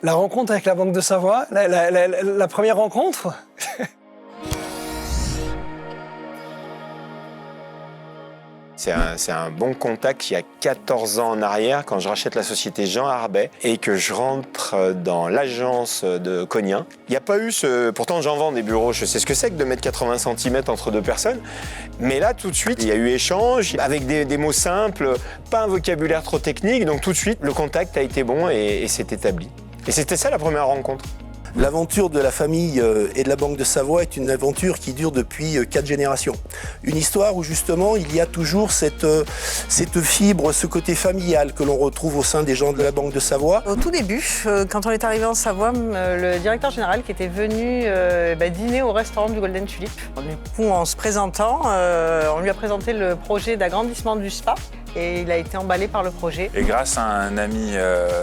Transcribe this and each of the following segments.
La rencontre avec la Banque de Savoie, la première rencontre. C'est un bon contact il y a 14 ans en arrière, quand je rachète la société Jean Arbet et que je rentre dans l'agence de Cognien. Il n'y a pas eu ce... Pourtant, j'en vends des bureaux, je sais ce que c'est que de mettre 80 cm entre deux personnes. Mais là, tout de suite, il y a eu échange avec des mots simples, pas un vocabulaire trop technique. Donc tout de suite, le contact a été bon et s'est établi. Et c'était ça la première rencontre. L'aventure de la famille et de la Banque de Savoie est une aventure qui dure depuis 4 générations. Une histoire où justement il y a toujours cette fibre, ce côté familial que l'on retrouve au sein des gens de la Banque de Savoie. Au tout début, quand on est arrivé en Savoie, le directeur général qui était venu dîner au restaurant du Golden Tulip. Du coup, en se présentant, on lui a présenté le projet d'agrandissement du spa. Et il a été emballé par le projet. Et grâce à un ami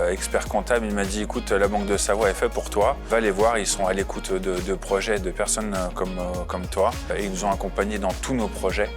expert comptable, il m'a dit, écoute, la Banque de Savoie est faite pour toi. Va les voir, ils sont à l'écoute de projets, de personnes comme toi. Et ils nous ont accompagnés dans tous nos projets.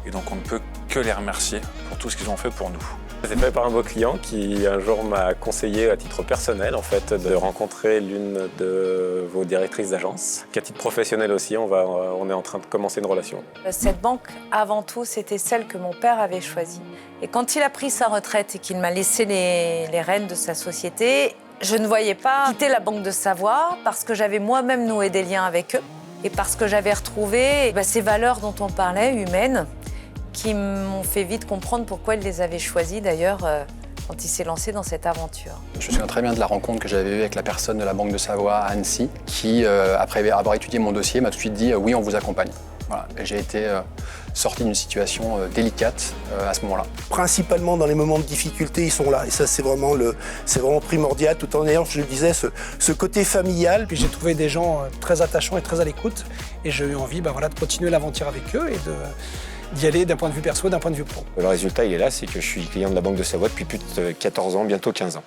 Et donc on ne peut que les remercier pour tout ce qu'ils ont fait pour nous. C'est fait par un beau client qui un jour m'a conseillé à titre personnel en fait de rencontrer l'une de vos directrices d'agence. Qu'à titre professionnel aussi, on est en train de commencer une relation. Cette banque, avant tout, c'était celle que mon père avait choisie. Et quand il a pris sa retraite et qu'il m'a laissé les rênes de sa société, je ne voyais pas quitter la Banque de Savoie parce que j'avais moi-même noué des liens avec eux et parce que j'avais retrouvé ces valeurs dont on parlait, humaines, qui m'ont fait vite comprendre pourquoi il les avait choisis, d'ailleurs, quand il s'est lancé dans cette aventure. Je me souviens très bien de la rencontre que j'avais eue avec la personne de la Banque de Savoie à Annecy, qui, après avoir étudié mon dossier, m'a tout de suite dit « oui, on vous accompagne ». Voilà. Et j'ai été sorti d'une situation délicate à ce moment-là. Principalement dans les moments de difficulté, ils sont là. Et ça, c'est vraiment primordial, tout en ayant, je le disais, ce côté familial. Puis j'ai trouvé des gens très attachants et très à l'écoute. Et j'ai eu envie de continuer l'aventure avec eux et d'y aller d'un point de vue perso, d'un point de vue pro. Le résultat, il est là, c'est que je suis client de la Banque de Savoie depuis plus de 14 ans, bientôt 15 ans.